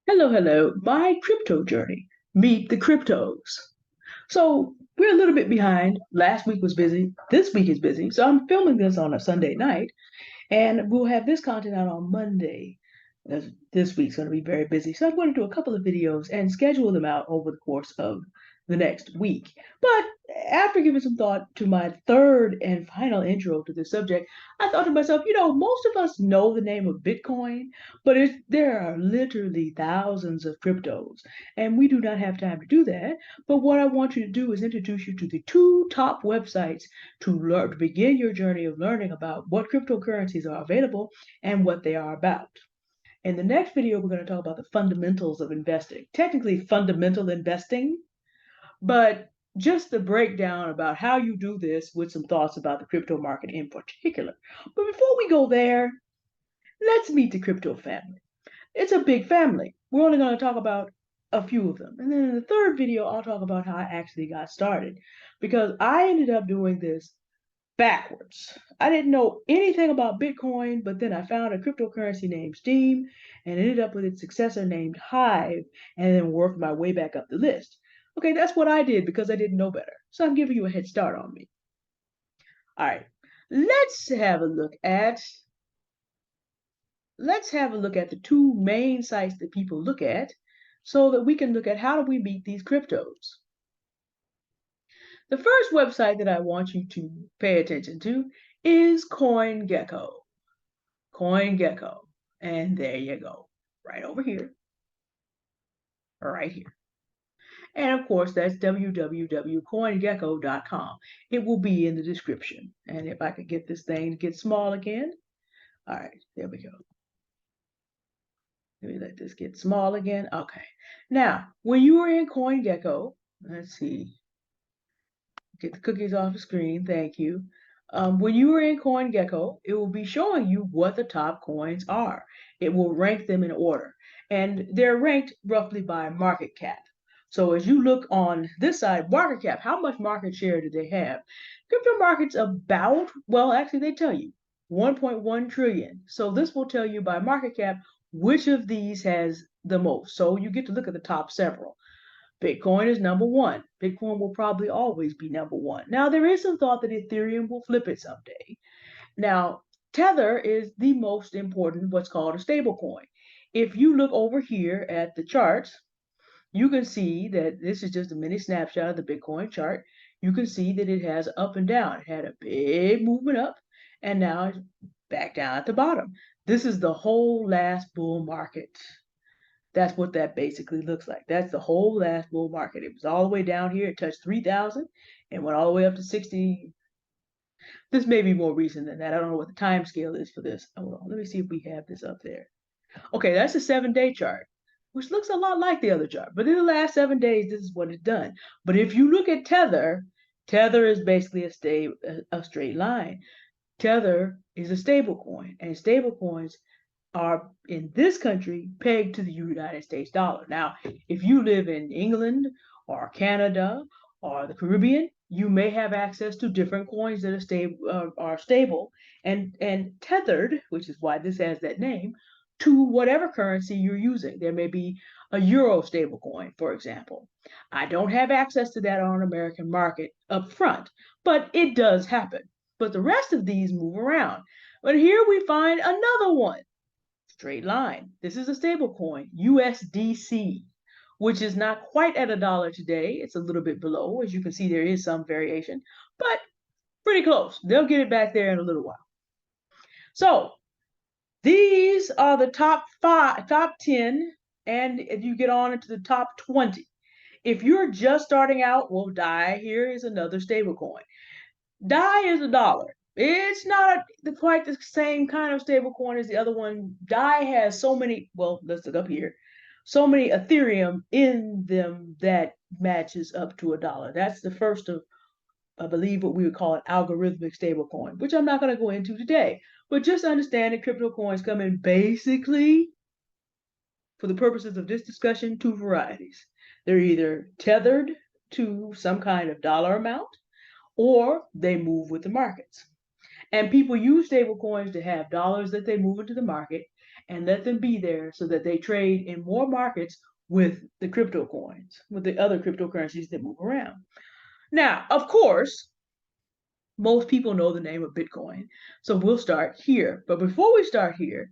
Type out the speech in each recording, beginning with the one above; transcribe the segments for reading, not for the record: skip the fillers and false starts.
Hello, hello. My crypto journey. Meet the cryptos. So we're a little bit behind. Last week was busy. This week is busy. So I'm filming this on a Sunday night, and we'll have this content out on Monday. This week's going to be very busy. So I'm going to do a couple of videos and schedule them out over the course of the next week. But after giving some thought to my third and final intro to this subject, I thought to myself, most of us know the name of Bitcoin, but there are literally thousands of cryptos, and we do not have time to do that. But what I want you to do is introduce you to the two top websites to begin your journey of learning about what cryptocurrencies are available and what they are about. In the next video, we're going to talk about the fundamentals of investing. Technically, fundamental investing, but just the breakdown about how you do this with some thoughts about the crypto market in particular. But before we go there, let's meet the crypto family. It's a big family. We're only going to talk about a few of them. And then in the third video, I'll talk about how I actually got started because I ended up doing this backwards. I didn't know anything about Bitcoin, but then I found a cryptocurrency named Steem and ended up with its successor named Hive and then worked my way back up the list. Okay, that's what I did because I didn't know better. So I'm giving you a head start on me. All right, let's have a look at let's have a look at the two main sites that people look at so that we can look at how do we meet these cryptos. The first website that I want you to pay attention to is CoinGecko. CoinGecko. And there you go. Right over here. Right here. And of course, that's www.coingecko.com. It will be in the description. And if I could get this thing to get small again. All right, there we go. Let me let this get small again. Okay. Now, when you are in CoinGecko, let's see, get the cookies off the screen. Thank you. When you are in CoinGecko, it will be showing you what the top coins are. It will rank them in order, and they're ranked roughly by market cap. So as you look on this side, market cap, how much market share do they have? Crypto markets about, well, actually they tell you 1.1 trillion. So this will tell you by market cap which of these has the most. So you get to look at the top several. Bitcoin is number one. Bitcoin will probably always be number one. Now, there is some thought that Ethereum will flip it someday. Now, Tether is the most important, what's called a stable coin. If you look over here at the charts, you can see that this is just a mini snapshot of the Bitcoin chart. You can see that it has up and down. It had a big movement up, and now it's back down at the bottom. This is the whole last bull market. That's what that basically looks like. That's the whole last bull market. It was all the way down here. It touched 3,000 and went all the way up to 60. This may be more recent than that. I don't know what the time scale is for this. Hold on. Let me see if we have this up there. Okay, that's a 7-day chart, which looks a lot like the other chart. But in the last 7 days, this is what it's done. But if you look at Tether, Tether is basically a straight line. Tether is a stable coin, and stable coins are in this country pegged to the United States dollar. Now, if you live in England or Canada or the Caribbean, you may have access to different coins that are stable and tethered, which is why this has that name, to whatever currency you're using. There may be a euro stable coin, for example. I don't have access to that on American market up front, but it does happen. But the rest of these move around. But here we find another one. Straight line. This is a stable coin, USDC, which is not quite at $1 today. It's a little bit below. As you can see, there is some variation, but pretty close. They'll get it back there in a little while. So these are the top 10, and if you get on into the top 20. If you're just starting out, well, DAI here is another stable coin. DAI is $1. It's not quite the same kind of stable coin as the other one. DAI has so many, well, let's look up here, so many Ethereum in them that matches up to $1. That's the first of, I believe, what we would call an algorithmic stable coin, which I'm not going to go into today. But just understand that crypto coins come in basically, for the purposes of this discussion, two varieties. They're either tethered to some kind of dollar amount, or they move with the markets. And people use stable coins to have dollars that they move into the market and let them be there so that they trade in more markets with the crypto coins, with the other cryptocurrencies that move around. Now, of course, most people know the name of Bitcoin, so we'll start here. But before we start here,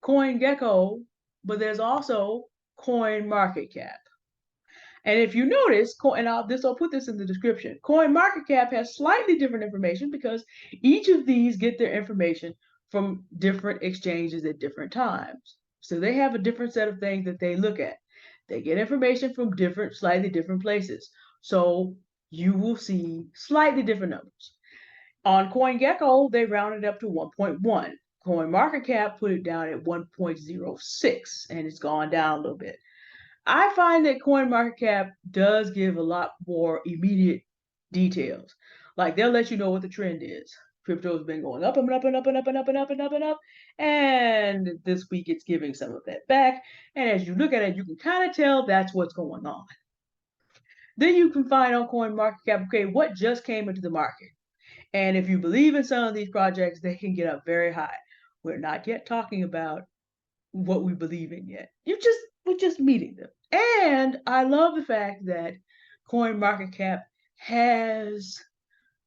CoinGecko, but there's also CoinMarketCap. And if you notice, I'll put this in the description. CoinMarketCap has slightly different information because each of these get their information from different exchanges at different times. So they have a different set of things that they look at. They get information from slightly different places. So you will see slightly different numbers. On CoinGecko, they rounded up to 1.1. CoinMarketCap put it down at 1.06, and it's gone down a little bit. I find that CoinMarketCap does give a lot more immediate details. Like they'll let you know what the trend is. Crypto's been going up and up and up and up and up and up and up and up. And this week it's giving some of that back. And as you look at it, you can kind of tell that's what's going on. Then you can find on CoinMarketCap, okay, what just came into the market. And if you believe in some of these projects, they can get up very high. We're not yet talking about what we believe in yet. We're just meeting them. And I love the fact that CoinMarketCap has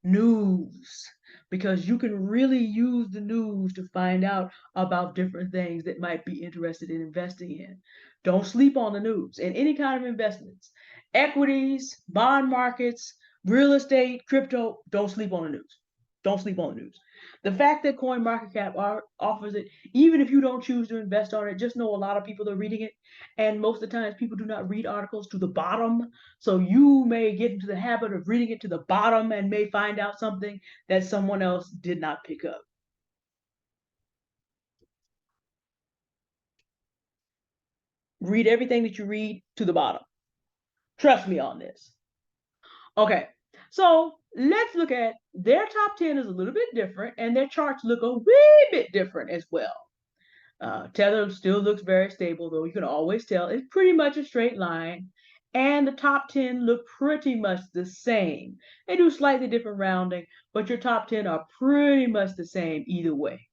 news because you can really use the news to find out about different things that might be interested in investing in. Don't sleep on the news in any kind of investments. Equities, bond markets, real estate, crypto, don't sleep on the news. Don't sleep on the news. The fact that CoinMarketCap offers it, even if you don't choose to invest on it, just know a lot of people are reading it. And most of the times, people do not read articles to the bottom. So you may get into the habit of reading it to the bottom and may find out something that someone else did not pick up. Read everything that you read to the bottom. Trust me on this. Okay, so let's look at their top 10 is a little bit different, and their charts look a wee bit different as well. Tether still looks very stable, though you can always tell it's pretty much a straight line. And the top 10 look pretty much the same. They do slightly different rounding, but your top 10 are pretty much the same either way.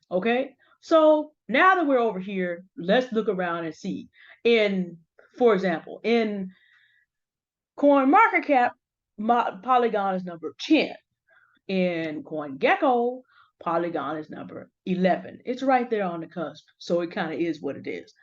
Okay, so now that we're over here, let's look around and see. For example, in CoinMarketCap, Polygon is number 10. In CoinGecko, Polygon is number 11. It's right there on the cusp, so it kind of is what it is.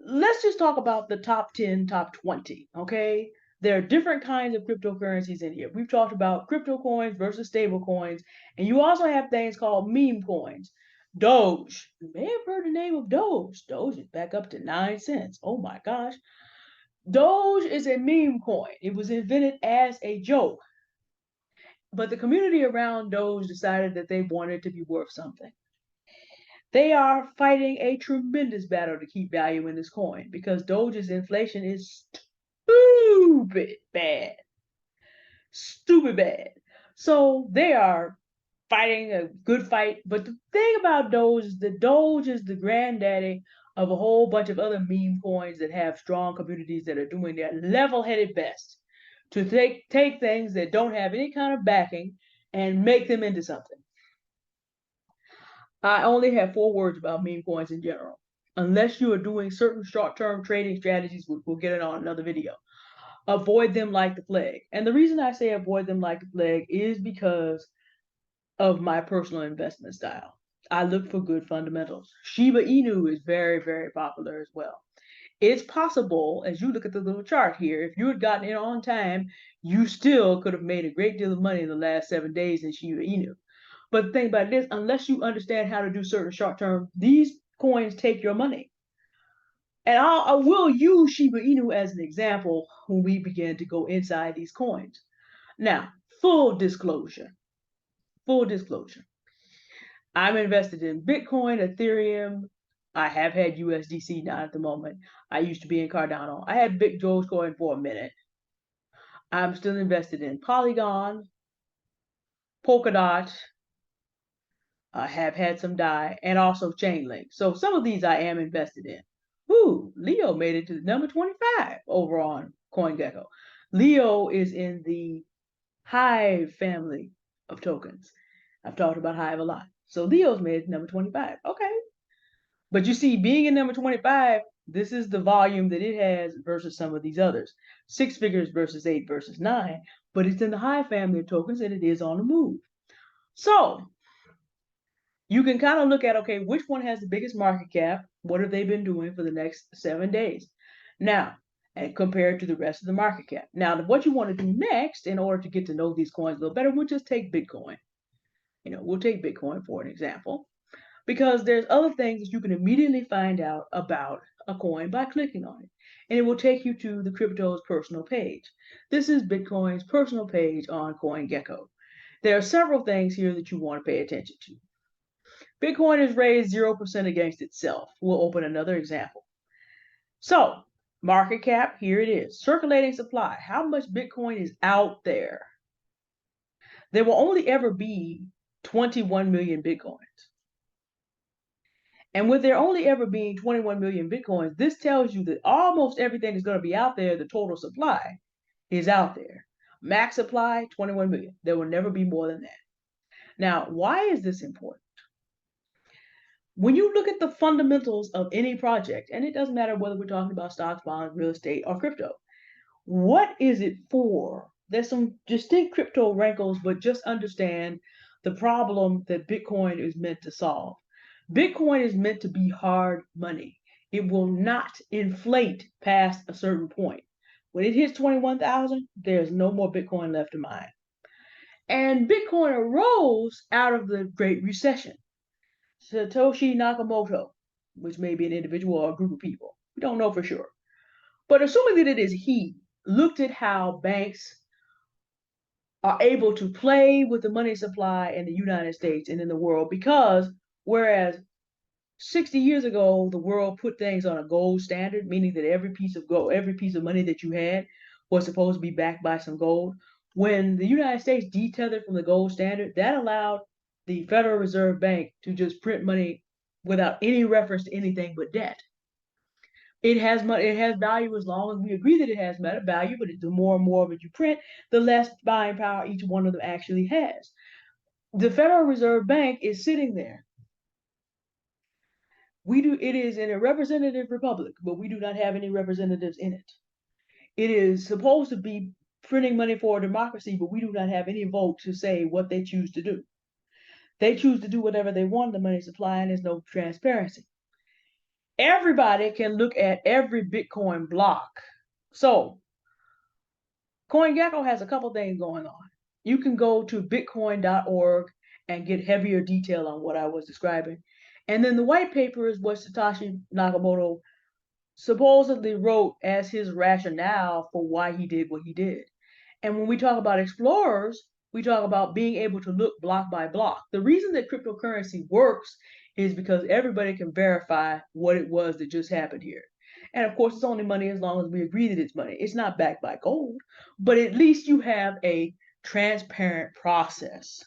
Let's just talk about the top 10, top 20, okay? There are different kinds of cryptocurrencies in here. We've talked about crypto coins versus stable coins, and you also have things called meme coins. Doge, you may have heard the name of Doge. Doge is back up to 9 cents. Oh my gosh. Doge is a meme coin. It was invented as a joke. But the community around Doge decided that they wanted to be worth something. They are fighting a tremendous battle to keep value in this coin because Doge's inflation is stupid bad. Stupid bad. So they are fighting a good fight. But the thing about Doge is that Doge is the granddaddy of a whole bunch of other meme coins that have strong communities that are doing their level-headed best to take things that don't have any kind of backing and make them into something. I only have 4 words about meme coins in general. Unless you are doing certain short-term trading strategies, which we'll get it on another video. Avoid them like the plague. And the reason I say avoid them like the plague is because of my personal investment style. I look for good fundamentals. Shiba Inu is very, very popular as well. It's possible, as you look at the little chart here, if you had gotten in on time, you still could have made a great deal of money in the last 7 days in Shiba Inu. But the thing about this, unless you understand how to do certain short term, these coins take your money. And I will use Shiba Inu as an example when we begin to go inside these coins. Now, full disclosure. Full disclosure. I'm invested in Bitcoin, Ethereum. I have had USDC, not at the moment. I used to be in Cardano. I had Big Dogecoin for a minute. I'm still invested in Polygon, Polkadot. I have had some DAI, and also Chainlink. So some of these I am invested in. Ooh, Leo made it to number 25 over on CoinGecko. Leo is in the Hive family of tokens. I've talked about Hive a lot. So Leo's made it to number 25. Okay. But you see, being in number 25, this is the volume that it has versus some of these others. 6 figures versus 8 versus 9, but it's in the high family of tokens and it is on the move. So you can kind of look at, okay, which one has the biggest market cap? What have they been doing for the next 7 days? Now, and compared to the rest of the market cap. Now, what you want to do next in order to get to know these coins a little better, we'll just take Bitcoin. We'll take Bitcoin for an example, because there's other things that you can immediately find out about a coin by clicking on it. And it will take you to the crypto's personal page. This is Bitcoin's personal page on CoinGecko. There are several things here that you want to pay attention to. Bitcoin has raised 0% against itself. We'll open another example. So, market cap, here it is. Circulating supply, how much Bitcoin is out there? There will only ever be 21 million Bitcoins. And with there only ever being 21 million Bitcoins, this tells you that almost everything that's going to be out there, the total supply, is out there. Max supply, 21 million. There will never be more than that. Now, why is this important? When you look at the fundamentals of any project, and it doesn't matter whether we're talking about stocks, bonds, real estate, or crypto, what is it for? There's some distinct crypto wrinkles, but just understand the problem that Bitcoin is meant to solve. Bitcoin is meant to be hard money. It will not inflate past a certain point. When it hits 21,000, there's no more Bitcoin left to mine. And Bitcoin arose out of the Great Recession. Satoshi Nakamoto, which may be an individual or a group of people, we don't know for sure. But assuming that it is he, looked at how banks are able to play with the money supply in the United States and in the world, because whereas 60 years ago, the world put things on a gold standard, meaning that every piece of gold, every piece of money that you had was supposed to be backed by some gold. When the United States detethered from the gold standard, that allowed the Federal Reserve Bank to just print money without any reference to anything but debt. It has money, it has value as long as we agree that it has value, but the more and more of it you print, the less buying power each one of them actually has. The Federal Reserve Bank is sitting there. It is in a representative republic, but we do not have any representatives in it. It is supposed to be printing money for a democracy, but we do not have any vote to say what they choose to do. They choose to do whatever they want in the money supply, and there's no transparency. Everybody can look at every Bitcoin block. So CoinGecko has a couple things going on. You can go to bitcoin.org and get heavier detail on what I was describing. And then the white paper is what Satoshi Nakamoto supposedly wrote as his rationale for why he did what he did. And when we talk about explorers, we talk about being able to look block by block. The reason that cryptocurrency works is because everybody can verify what it was that just happened here. And of course, it's only money as long as we agree that it's money. It's not backed by gold, but at least you have a transparent process.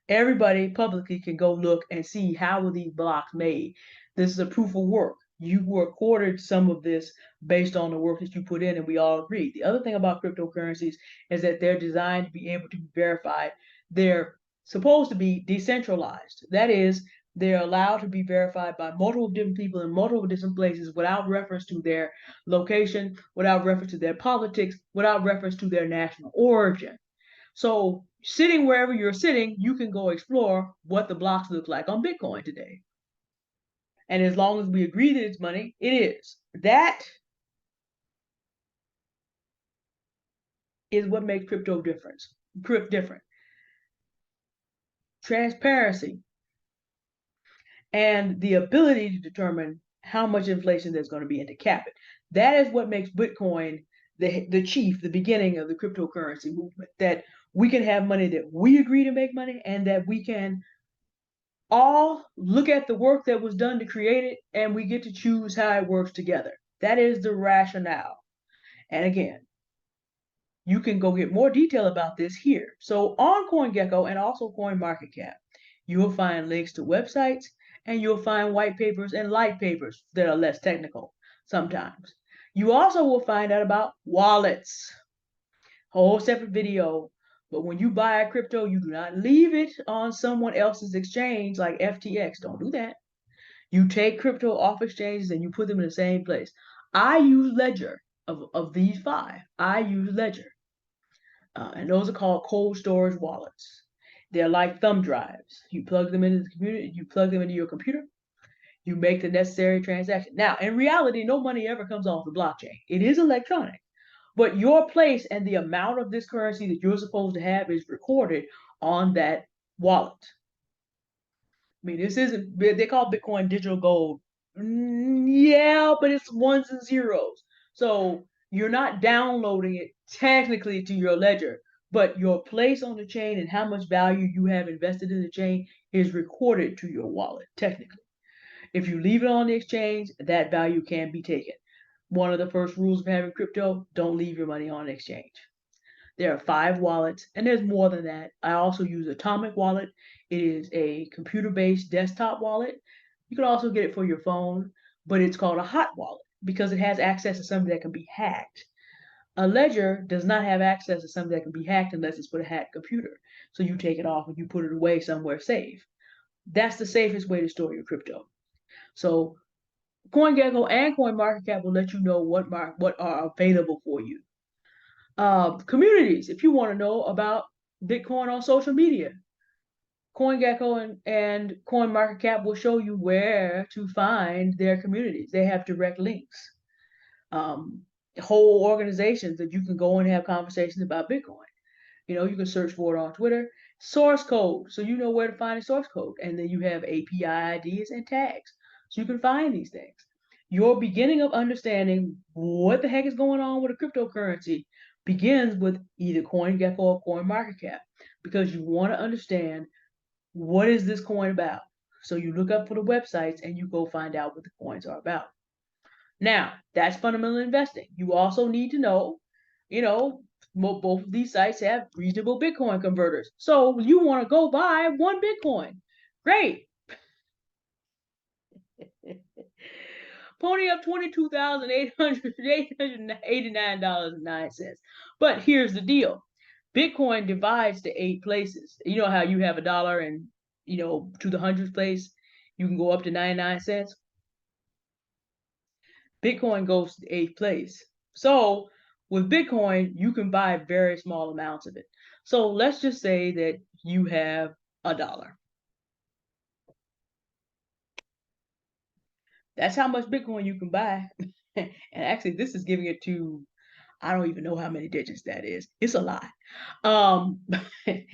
Everybody publicly can go look and see how were these blocks made. This is a proof of work. You were accorded some of this based on the work that you put in, and we all agree. The other thing about cryptocurrencies is that they're designed to be able to be verified. They're supposed to be decentralized. That is, they're allowed to be verified by multiple different people in multiple different places without reference to their location, without reference to their politics, without reference to their national origin. So sitting wherever you're sitting, you can go explore what the blocks look like on Bitcoin today. And as long as we agree that it's money, it is. That is what makes crypto different. Transparency and the ability to determine how much inflation there's going to be and to cap it. That is what makes Bitcoin the chief, the beginning of the cryptocurrency movement. That we can have money that we agree to make money, and that we can all look at the work that was done to create it, and we get to choose how it works together. That is the rationale. And again, you can go get more detail about this here. So on CoinGecko and also CoinMarketCap, you will find links to websites, and you'll find white papers and light papers that are less technical sometimes. You also will find out about wallets, whole separate video. But when you buy a crypto, you do not leave it on someone else's exchange like FTX. Don't do that. You take crypto off exchanges and you put them in the same place. I use Ledger. Of these 5, I use Ledger. And those are called cold storage wallets. They're like thumb drives. You plug them into the computer, you plug them into your computer, you make the necessary transaction. Now, in reality, no money ever comes off the blockchain. It is electronic, but your place and the amount of this currency that you're supposed to have is recorded on that wallet. I mean, this isn't, they call Bitcoin digital gold. Yeah, but it's ones and zeros. So you're not downloading it technically to your ledger, but your place on the chain and how much value you have invested in the chain is recorded to your wallet, technically. If you leave it on the exchange, that value can be taken. One of the first rules of having crypto, don't leave your money on an exchange. There are 5 wallets, and there's more than that. I also use Atomic Wallet. It is a computer-based desktop wallet. You can also get it for your phone, but it's called a hot wallet because it has access to something that can be hacked. A ledger does not have access to something that can be hacked unless it's for a hacked computer. So you take it off and you put it away somewhere safe. That's the safest way to store your crypto. So CoinGecko and CoinMarketCap will let you know what are available for you. Communities, if you want to know about Bitcoin on social media, CoinGecko and CoinMarketCap will show you where to find their communities. They have direct links, whole organizations that you can go and have conversations about Bitcoin. You can search for it on Twitter. Source code, so you know where to find the source code. And then you have API IDs and tags, so you can find these things. Your beginning of understanding what the heck is going on with a cryptocurrency begins with either CoinGecko or CoinMarketCap, because you want to understand what is this coin about. So you look up for the websites and you go find out what the coins are about. Now, that's fundamental investing. You also need to know, both of these sites have reasonable Bitcoin converters. So you want to go buy 1 Bitcoin. Great. Pony up $22,889.09. But here's the deal. Bitcoin divides to 8 places. You know how you have $1 and, to the hundredth place, you can go up to 99 cents. Bitcoin goes to the 8th place. So with Bitcoin, you can buy very small amounts of it. So let's just say that you have $1. That's how much Bitcoin you can buy. And actually, this is giving it to, I don't even know how many digits that is. It's a lot. If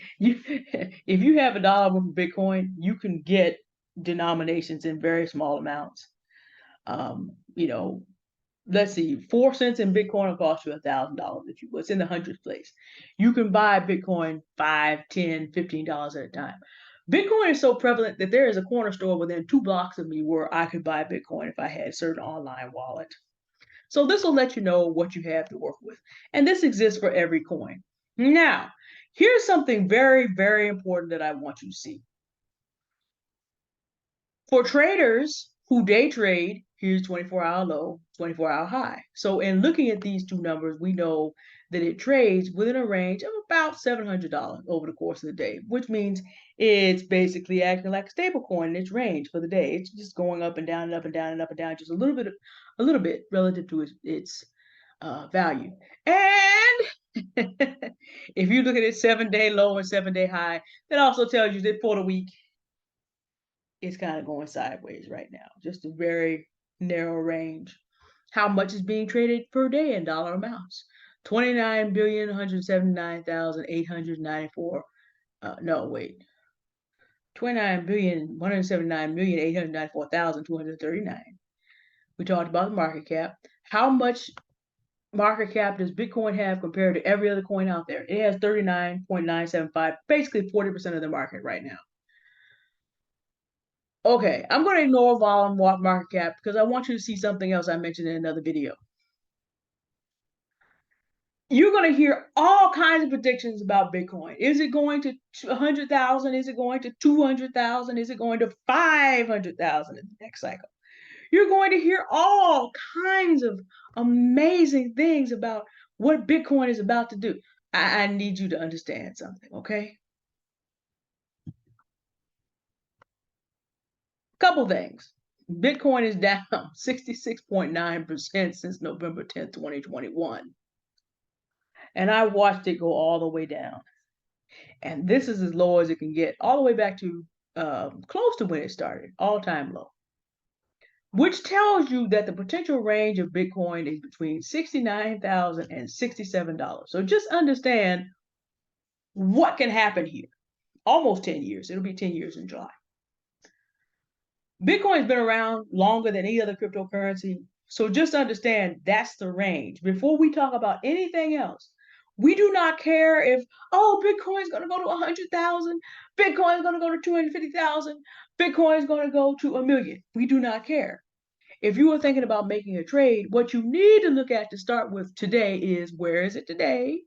you have $1 worth of Bitcoin, you can get denominations in very small amounts. Let's see, 4 cents in Bitcoin will cost you $1,000 if you was in the hundredth place. You can buy Bitcoin $5, $10, $15 at a time. Bitcoin is so prevalent that there is a corner store within 2 blocks of me where I could buy Bitcoin if I had a certain online wallet. So this will let you know what you have to work with. And this exists for every coin. Now, here's something very, very important that I want you to see. For traders who day trade, here's 24-hour low, 24-hour high. So in looking at these 2 numbers, we know that it trades within a range of about $700 over the course of the day, which means it's basically acting like a stable coin in its range for the day. It's just going up and down and up and down and up and down, just a little bit relative to its value. And if you look at it 7-day low and 7-day high, that also tells you that for the week, it's kind of going sideways right now, just a very narrow range. How much is being traded per day in dollar amounts? 29,179,894. No, wait. 29,179,894,239. We talked about the market cap. How much market cap does Bitcoin have compared to every other coin out there? It has 39.975, basically 40% of the market right now. Okay, I'm going to ignore volume market cap because I want you to see something else I mentioned in another video. You're going to hear all kinds of predictions about Bitcoin. Is it going to 100,000? Is it going to 200,000? Is it going to 500,000 in the next cycle? You're going to hear all kinds of amazing things about what Bitcoin is about to do. I need you to understand something, okay? Couple things. Bitcoin is down 66.9% since November 10th, 2021. And I watched it go all the way down. And this is as low as it can get, all the way back to close to when it started, all-time low. Which tells you that the potential range of Bitcoin is between $69,000 and $67. So just understand what can happen here. Almost 10 years. It'll be 10 years in July. Bitcoin's been around longer than any other cryptocurrency. So just understand that's the range. Before we talk about anything else, we do not care if, oh, Bitcoin's going to go to 100,000, Bitcoin's going to go to 250,000, Bitcoin's going to go to 1 million. We do not care. If you are thinking about making a trade, what you need to look at to start with today is, where is it today?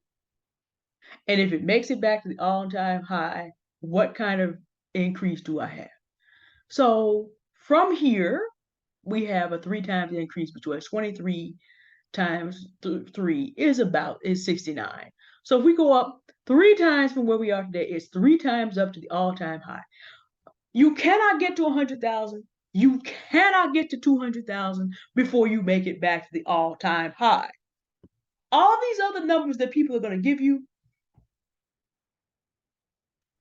And if it makes it back to the all-time high, what kind of increase do I have? So from here, we have a 3 times increase between 23 times 3 is 69. So if we go up 3 times from where we are today, it's 3 times up to the all-time high. You cannot get to 100,000. You cannot get to 200,000 before you make it back to the all-time high. All these other numbers that people are going to give you,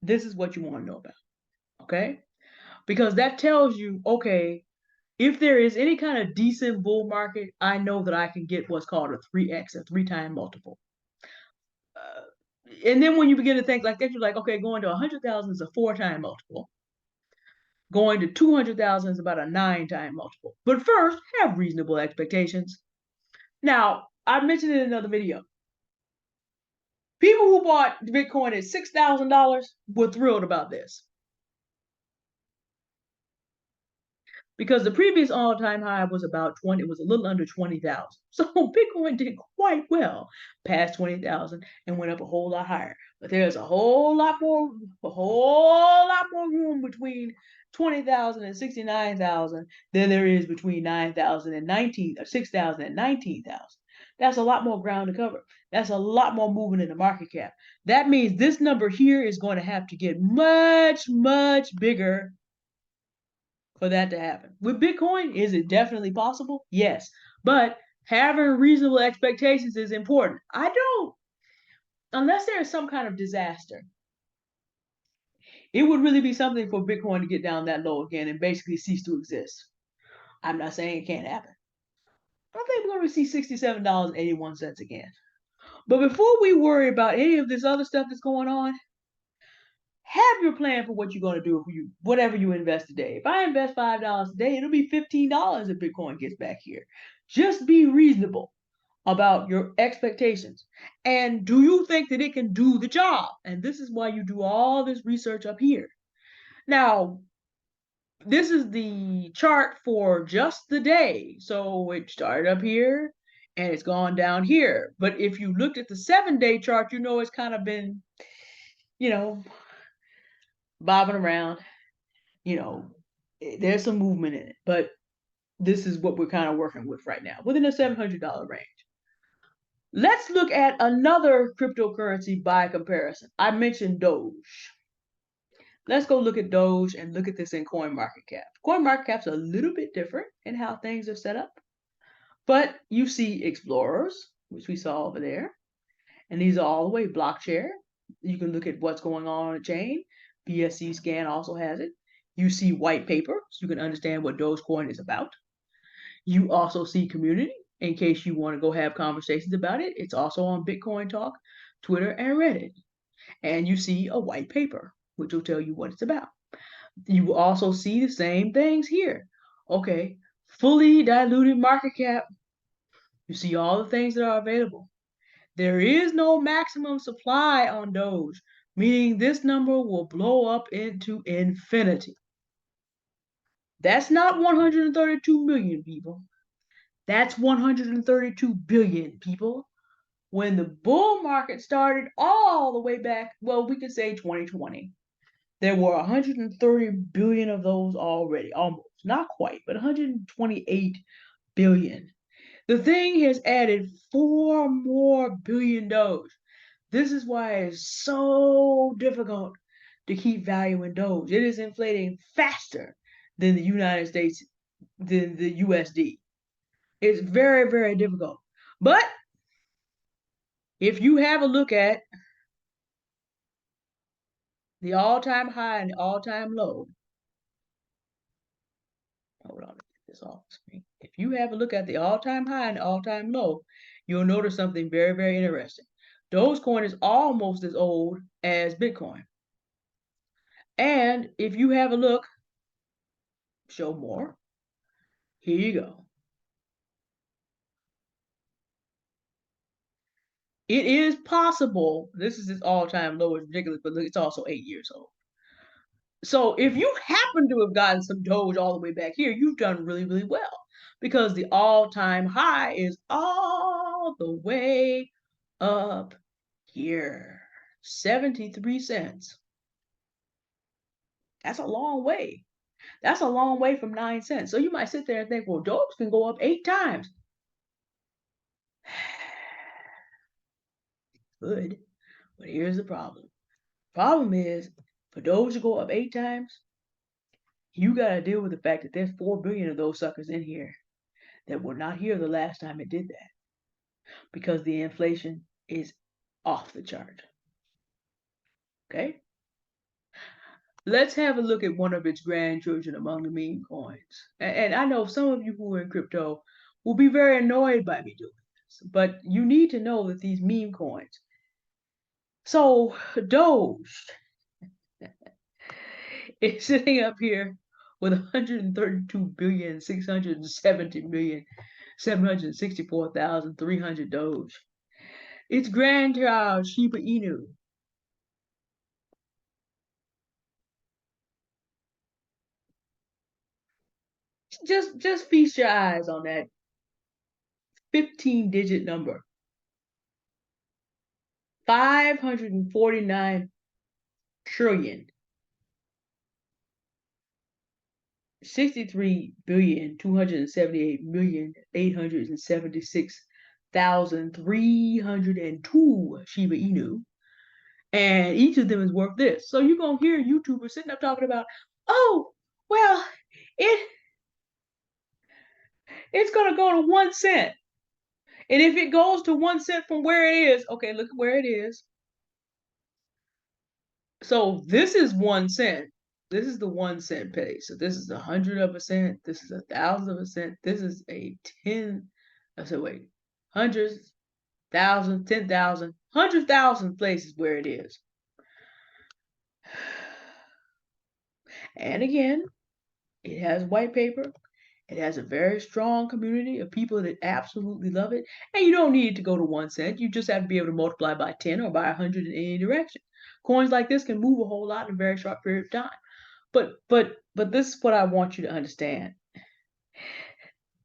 this is what you want to know about, okay? Because that tells you, okay, if there is any kind of decent bull market, I know that I can get what's called a 3x, a 3-time multiple. And then when you begin to think like that, you're like, okay, going to 100,000 is a 4-time multiple. Going to 200,000 is about a 9-time multiple. But first, have reasonable expectations. Now, I mentioned it in another video. People who bought Bitcoin at $6,000 were thrilled about this, because the previous all-time high was about 20, it was a little under 20,000. So Bitcoin did quite well past 20,000 and went up a whole lot higher. But there's a whole lot more room between 20,000 and 69,000 than there is between 9,000 and 19, or 6,000 and 19,000. That's a lot more ground to cover. That's a lot more movement in the market cap. That means this number here is going to have to get much, much bigger for that to happen. With Bitcoin, is it definitely possible? Yes. But having reasonable expectations is important. I don't, unless there is some kind of disaster, it would really be something for Bitcoin to get down that low again and basically cease to exist. I'm not saying it can't happen. I think we're going to see $67.81 again. But before we worry about any of this other stuff that's going on, have your plan for what you're going to do if whatever you invest today. If I invest $5 today, it'll be $15 if Bitcoin gets back here. Just be reasonable about your expectations. And do you think that it can do the job? And this is why you do all this research up here. Now, this is the chart for just the day. So it started up here and it's gone down here. But if you looked at the 7-day chart, you know it's kind of been, bobbing around. There's some movement in it. But this is what we're kind of working with right now, within a $700 range. Let's look at another cryptocurrency by comparison. I mentioned Doge. Let's go look at Doge and look at this in CoinMarketCap. CoinMarketCap's a little bit different in how things are set up. But you see explorers, which we saw over there. And these are all the way Blockchain. You can look at what's going on the chain. BSC Scan also has it. You see white paper, so you can understand what Dogecoin is about. You also see community, in case you want to go have conversations about it. It's also on Bitcoin Talk, Twitter, and Reddit. And you see a white paper, which will tell you what it's about. You also see the same things here. Okay, fully diluted market cap. You see all the things that are available. There is no maximum supply on Doge, meaning this number will blow up into infinity. That's not 132 million people. That's 132 billion people. When the bull market started all the way back, well, we could say 2020, there were 130 billion of those already, almost, not quite, but 128 billion. The thing has added 4 more billion Doge. This is why it's so difficult to keep value in Doge. It is inflating faster than the United States than the USD. It's very, very difficult. But if you have a look at the all-time high and the all-time low, hold on, let me get this off the screen. If you have a look at the all-time high and the all-time low, you'll notice something very, very interesting. Dogecoin is almost as old as Bitcoin. And if you have a look, show more. Here you go. It is possible. This is its all-time low. It's ridiculous, but look, it's also 8 years old. So if you happen to have gotten some Doge all the way back here, you've done really, really well because the all-time high is all the way up here, 73 cents. That's a long way. That's a long way from 9 cents. So you might sit there and think, well, Doge can go up 8 times. Good, but here's the problem. Problem is, for Doge to go up 8 times, you got to deal with the fact that there's 4 billion of those suckers in here that were not here the last time it did that because the inflation is off the chart. Okay? Let's have a look at one of its grandchildren among the meme coins. And I know some of you who are in crypto will be very annoyed by me doing this, but you need to know that these meme coins. So, Doge is sitting up here with 132,670,764,300 Doge. Its grandchild, Shiba Inu, just feast your eyes on that 15-digit number. 549 trillion. 63,278,876,302 Shiba Inu. And each of them is worth this. So you're going to hear YouTubers sitting up talking about, oh, well, it's going to go to 1 cent. And if it goes to 1 cent from where it is, okay, look at where it is. So this is 1 cent. This is the 1 cent penny. So this is 100 of a cent. This is 1,000 of a cent. This is a 10. So wait, hundreds, thousands, 10,000, 100,000 places where it is. And again, it has white paper. It has a very strong community of people that absolutely love it. And you don't need it to go to 1 cent. You just have to be able to multiply by 10 or by 100 in any direction. Coins like this can move a whole lot in a very short period of time. But this is what I want you to understand.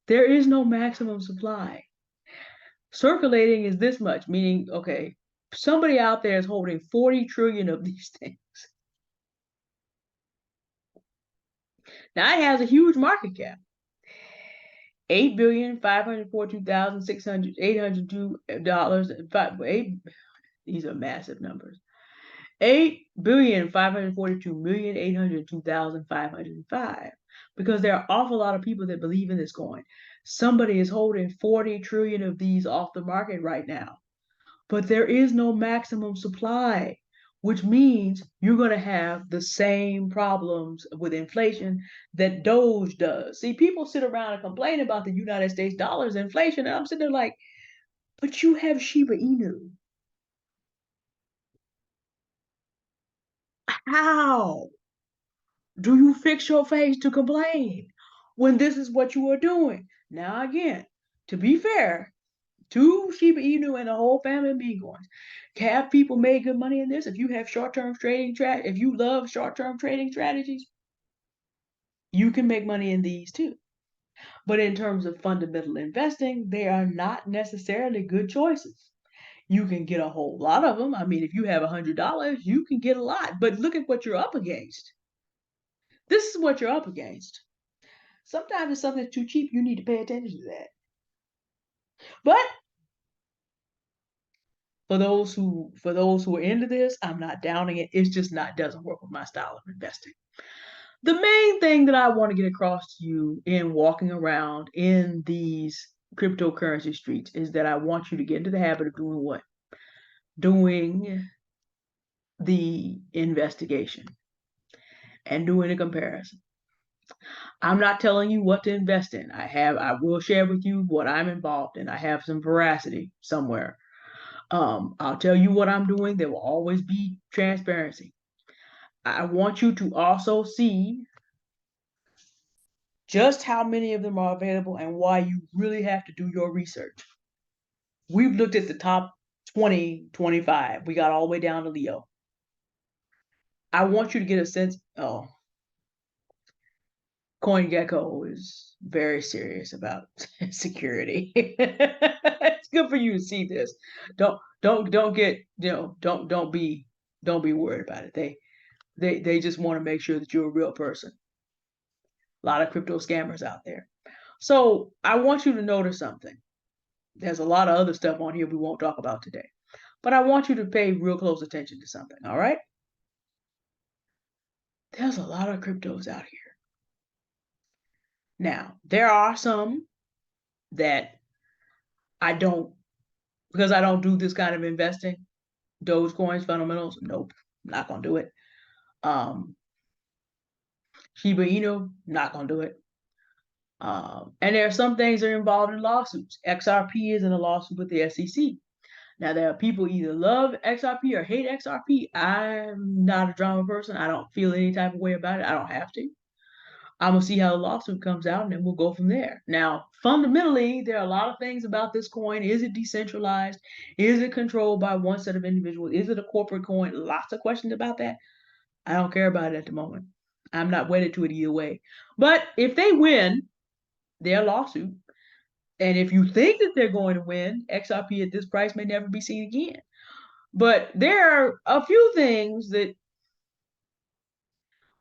There is no maximum supply. Circulating is this much, meaning, okay, somebody out there is holding 40 trillion of these things. Now it has a huge market cap. $8,542,802. These are massive numbers. 8,542,802,505. Because there are an awful lot of people that believe in this coin. Somebody is holding 40 trillion of these off the market right now. But there is no maximum supply, which means you're going to have the same problems with inflation that Doge does. See, people sit around and complain about the United States dollar's inflation, and I'm sitting there like, but you have Shiba Inu. How do you fix your face to complain when this is what you are doing? Now, again, to be fair, to Shiba Inu and the whole family of Bitcoins. Have people made good money in this? If you have short-term trading if you love short-term trading strategies, you can make money in these too. But in terms of fundamental investing, they are not necessarily good choices. You can get a whole lot of them. I mean, if you have $100, you can get a lot. But look at what you're up against. This is what you're up against. Sometimes if something's too cheap, you need to pay attention to that. But for those who are into this, I'm not downing it. It's just not doesn't work with my style of investing. The main thing that I want to get across to you in walking around in these cryptocurrency streets is that I want you to get into the habit of doing what? Doing the investigation and doing a comparison. I'm not telling you what to invest in. I will share with you what I'm involved in. I have some veracity somewhere. I'll tell you what I'm doing. There will always be transparency. I want you to also see just how many of them are available and why you really have to do your research. We've looked at the top 20, 25. We got all the way down to Leo. I want you to get a sense. Oh, CoinGecko is very serious about security. It's good for you to see this. Don't get, don't be worried about it. They just want to make sure that you're a real person. A lot of crypto scammers out there. So I want you to notice something. There's a lot of other stuff on here we won't talk about today, but I want you to pay real close attention to something. All right? There's a lot of cryptos out here. Now, there are some that I don't, because I don't do this kind of investing. Dogecoins, fundamentals, nope, not gonna do it. Shiba Inu, not gonna do it. And there are some things that are involved in lawsuits. XRP is in a lawsuit with the SEC. Now, there are people either love XRP or hate XRP. I'm not a drama person. I don't feel any type of way about it. I don't have to. I'm gonna see how the lawsuit comes out, and then we'll go from there. Now, fundamentally, there are a lot of things about this coin. Is it decentralized? Is it controlled by one set of individuals? Is it a corporate coin? Lots of questions about that. I don't care about it at the moment. I'm not wedded to it either way. But if they win their lawsuit, and if you think that they're going to win, XRP at this price may never be seen again. But there are a few things that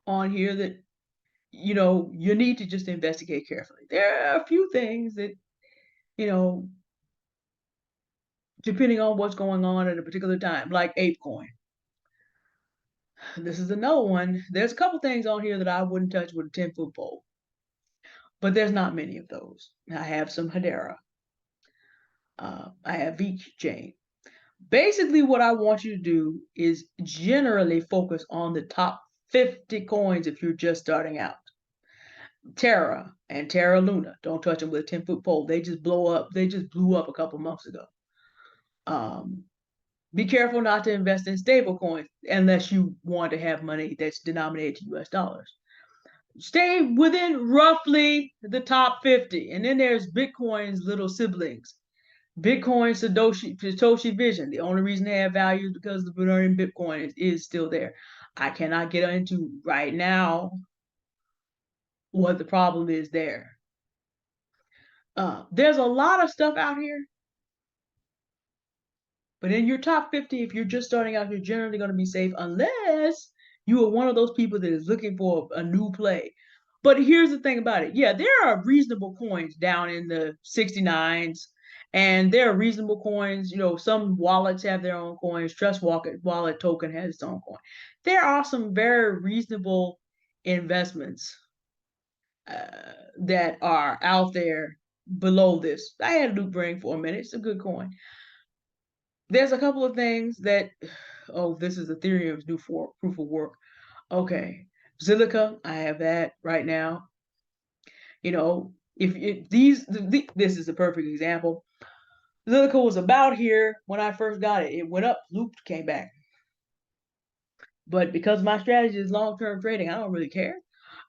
on here that you need to just investigate carefully. There are a few things that, you know, depending on what's going on at a particular time, like ApeCoin. This is another one. There's a couple things on here that I wouldn't touch with a 10-foot pole, but there's not many of those. I have some Hedera. I have VeChain. Basically, what I want you to do is generally focus on the top 50 coins if you're just starting out. Terra and Terra Luna. Don't touch them with a 10-foot pole. They just blow up. They just blew up a couple months ago. Be careful not to invest in stable coins unless you want to have money that's denominated to US dollars. Stay within roughly the top 50. And then there's Bitcoin's little siblings. Bitcoin, Satoshi Vision. The only reason they have value is because the Ethereum Bitcoin is still there. I cannot get into right now what the problem is there. There's a lot of stuff out here, but in your top 50, if you're just starting out, you're generally going to be safe unless you are one of those people that is looking for a new play. But here's the thing about it. Yeah, there are reasonable coins down in the 69s, and there are reasonable coins. Some wallets have their own coins. Trust Wallet Token has its own coin. There are some very reasonable investments that are out there below this. I had Loopring for a minute. It's a good coin. There's a couple of things that, this is Ethereum's new proof of work. Okay, Zilliqa, I have that right now. If this is a perfect example. Zilliqa was about here when I first got it. It went up, looped, came back. But because my strategy is long-term trading, I don't really care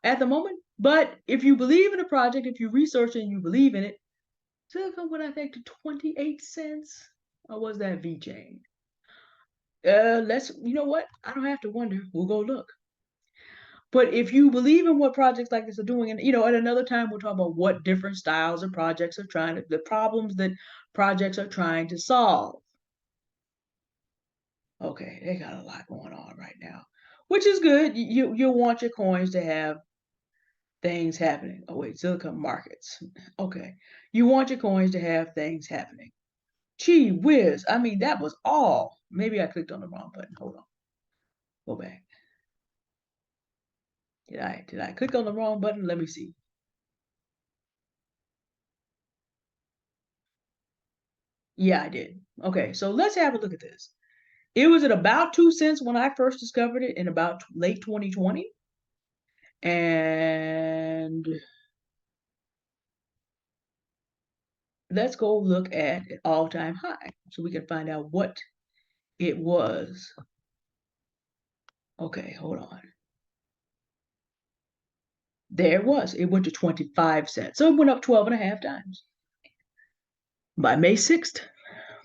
at the moment. But if you believe in a project, if you research it and you believe in it, Zilliqa went, I think, to 28 cents. Or was that VeChain? You know what? I don't have to wonder. We'll go look. But if you believe in what projects like this are doing, and at another time we'll talk about what different styles of projects are the problems that projects are trying to solve. Okay, they got a lot going on right now, which is good. You'll want your coins to have things happening. Oh wait, Silicon Markets. Okay, you want your coins to have things happening. Gee whiz! I mean, that was all. Maybe I clicked on the wrong button. Hold on. Go back. Did I click on the wrong button? Let me see. Yeah, I did. Okay, so let's have a look at this. It was at about 2 cents when I first discovered it in about late 2020. And let's go look at an all-time high so we can find out what it was. Okay, hold on. There it was. It went to 25 cents. So it went up 12 and a half times by May 6th.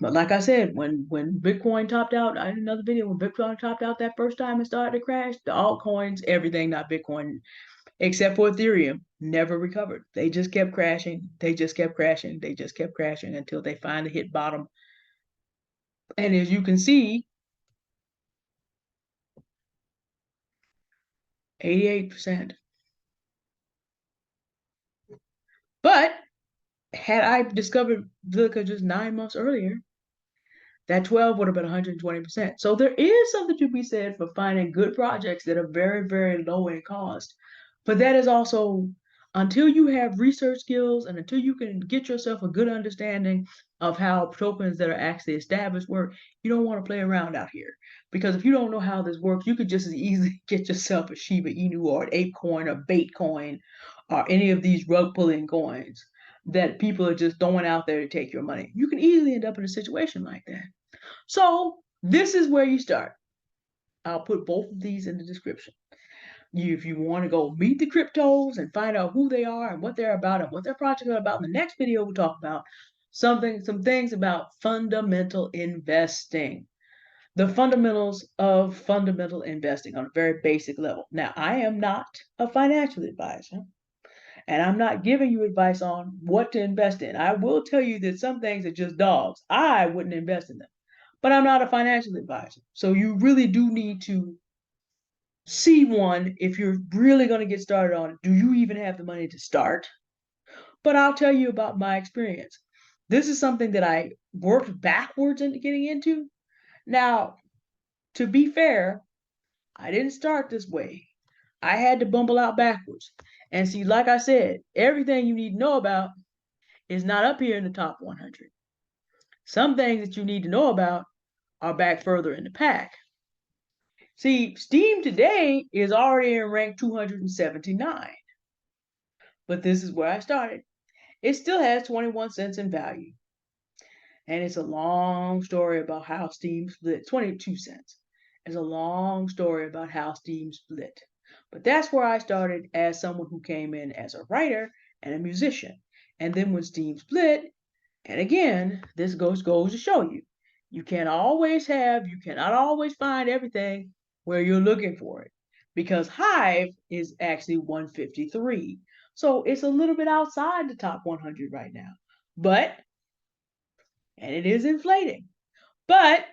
But like I said, when Bitcoin topped out, I had another video when Bitcoin topped out that first time and started to crash, the altcoins, everything, not Bitcoin, except for Ethereum, never recovered. They just kept crashing. They just kept crashing. They just kept crashing until they finally hit bottom. And as you can see, 88%. But had I discovered Vilica just 9 months earlier, that 12 would have been 120%. So there is something to be said for finding good projects that are very, very low in cost. But that is also until you have research skills and until you can get yourself a good understanding of how tokens that are actually established work, you don't want to play around out here. Because if you don't know how this works, you could just as easily get yourself a Shiba Inu or an ApeCoin or Baitcoin or any of these rug pulling coins that people are just throwing out there to take your money. You can easily end up in a situation like that. So this is where you start. I'll put both of these in the description. If you want to go meet the cryptos and find out who they are and what they're about and what their projects are about, in the next video we'll talk about some things about fundamental investing. The fundamentals of fundamental investing on a very basic level. Now, I am not a financial advisor, and I'm not giving you advice on what to invest in. I will tell you that some things are just dogs. I wouldn't invest in them, but I'm not a financial advisor. So you really do need to see one if you're really going to get started on it. Do you even have the money to start? But I'll tell you about my experience. This is something that I worked backwards into getting into. Now, to be fair, I didn't start this way. I had to bumble out backwards. And see, like I said, everything you need to know about is not up here in the top 100. Some things that you need to know about are back further in the pack. See, Steam today is already in rank 279, but this is where I started. It still has 21 cents in value, and it's a long story about how Steam split. 22 cents. It's a long story about how Steam split. But that's where I started as someone who came in as a writer and a musician. And then when Steam split, and again, this goes to show you, you cannot always find everything where you're looking for it, because Hive is actually 153. So it's a little bit outside the top 100 right now. And it is inflating. But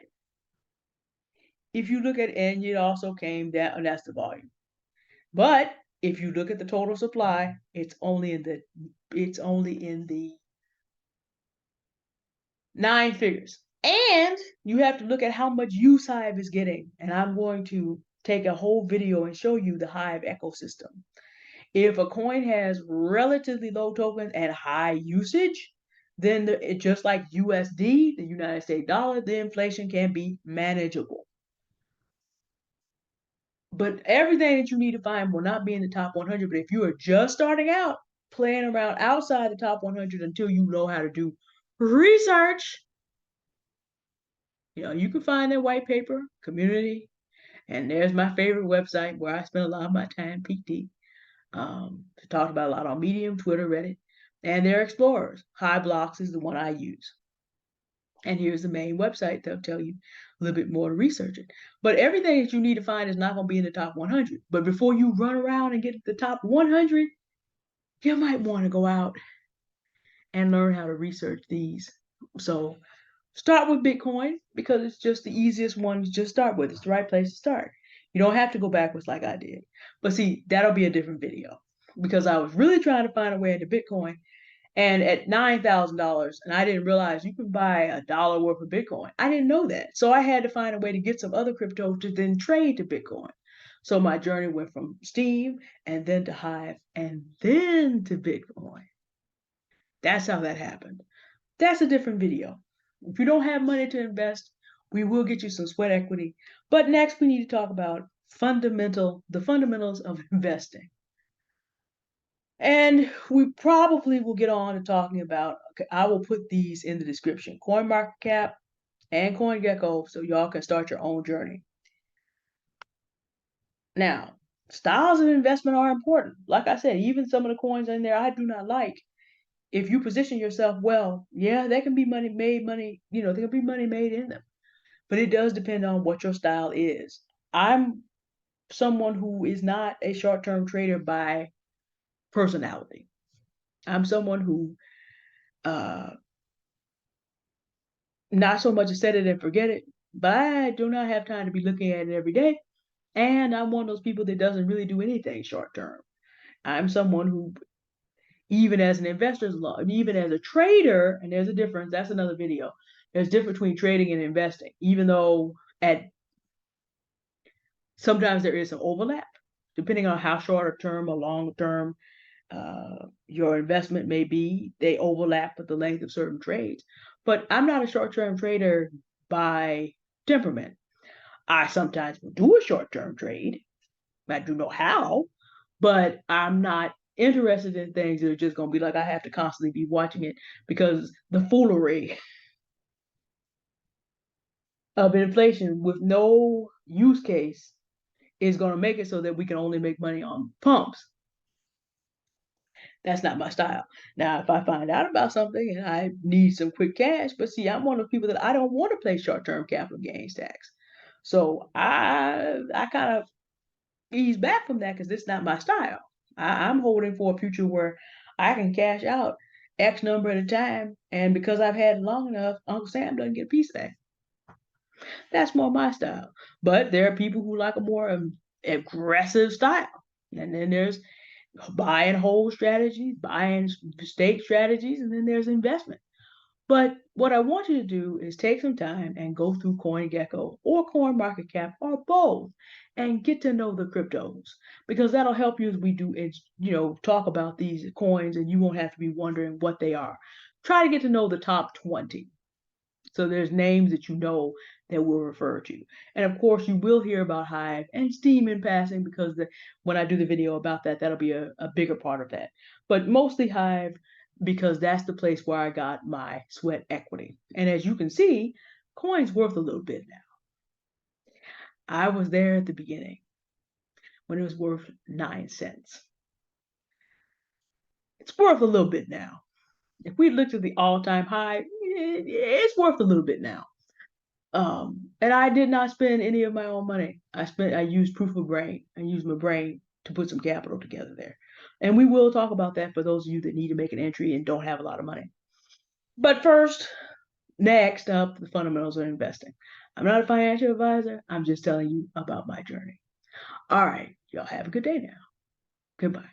if you look at, and it also came down, and that's the volume. But if you look at the total supply, it's only in the 9 figures. And you have to look at how much use Hive is getting. And I'm going to take a whole video and show you the Hive ecosystem. If a coin has relatively low tokens and high usage, then just like USD, the United States dollar, the inflation can be manageable. But everything that you need to find will not be in the top 100. But if you are just starting out, playing around outside the top 100 until you know how to do research, you can find that white paper, community, and there's my favorite website where I spend a lot of my time, PT. Talked about a lot on Medium, Twitter, Reddit, and their explorers. HiveBlocks is the one I use. And here's the main website that'll tell you a little bit more to research it. But everything that you need to find is not going to be in the top 100. But before you run around and get the top 100, you might want to go out and learn how to research these. So start with Bitcoin because it's just the easiest one to just start with. It's the right place to start. You don't have to go backwards like I did. But see, that'll be a different video because I was really trying to find a way into Bitcoin. And at $9,000, and I didn't realize you can buy $1 worth of Bitcoin. I didn't know that. So I had to find a way to get some other crypto to then trade to Bitcoin. So my journey went from Steem and then to Hive and then to Bitcoin. That's how that happened. That's a different video. If you don't have money to invest, we will get you some sweat equity. But next we need to talk about the fundamentals of investing. And we probably will get on to talking about, okay, I will put these in the description, CoinMarketCap and CoinGecko, so y'all can start your own journey. Now, styles of investment are important. Like I said, even some of the coins in there I do not like. If you position yourself well, yeah, there can be money there can be money made in them. But it does depend on what your style is. I'm someone who is not a short-term trader by personality. I'm someone who not so much a set it and forget it, but I do not have time to be looking at it every day. And I'm one of those people that doesn't really do anything short term. I'm someone who, even as an investor's law, even as a trader, and there's a difference, that's another video. There's a difference between trading and investing, even though at sometimes there is some overlap, depending on how short a term or long term your investment may be. They overlap with the length of certain trades. But I'm not a short term trader by temperament. I sometimes will do a short term trade. I do know how, but I'm not interested in things that are just going to be like I have to constantly be watching it because the foolery of inflation with no use case is going to make it so that we can only make money on pumps. That's not my style. Now, if I find out about something and I need some quick cash, but see, I'm one of the people that I don't want to pay short-term capital gains tax. So I kind of ease back from that because it's not my style. I'm holding for a future where I can cash out X number at a time, and because I've had it long enough, Uncle Sam doesn't get a piece of that. That's more my style. But there are people who like a more aggressive style. And then there's buy and hold strategies, buy and stake strategies, and then there's investment. But what I want you to do is take some time and go through CoinGecko or CoinMarketCap or both and get to know the cryptos because that'll help you as we do talk about these coins and you won't have to be wondering what they are. Try to get to know the top 20. So there's names that you know that we'll refer to. And of course, you will hear about Hive and Steem in passing because when I do the video about that, that'll be a bigger part of that. But mostly Hive because that's the place where I got my sweat equity. And as you can see, coin's worth a little bit now. I was there at the beginning when it was worth 9 cents. It's worth a little bit now. If we looked at the all-time high, it's worth a little bit now. And I did not spend any of my own money. I used proof of brain. I used my brain to put some capital together there. And we will talk about that for those of you that need to make an entry and don't have a lot of money. But first, next up, the fundamentals of investing. I'm not a financial advisor. I'm just telling you about my journey. All right, y'all have a good day now. Goodbye.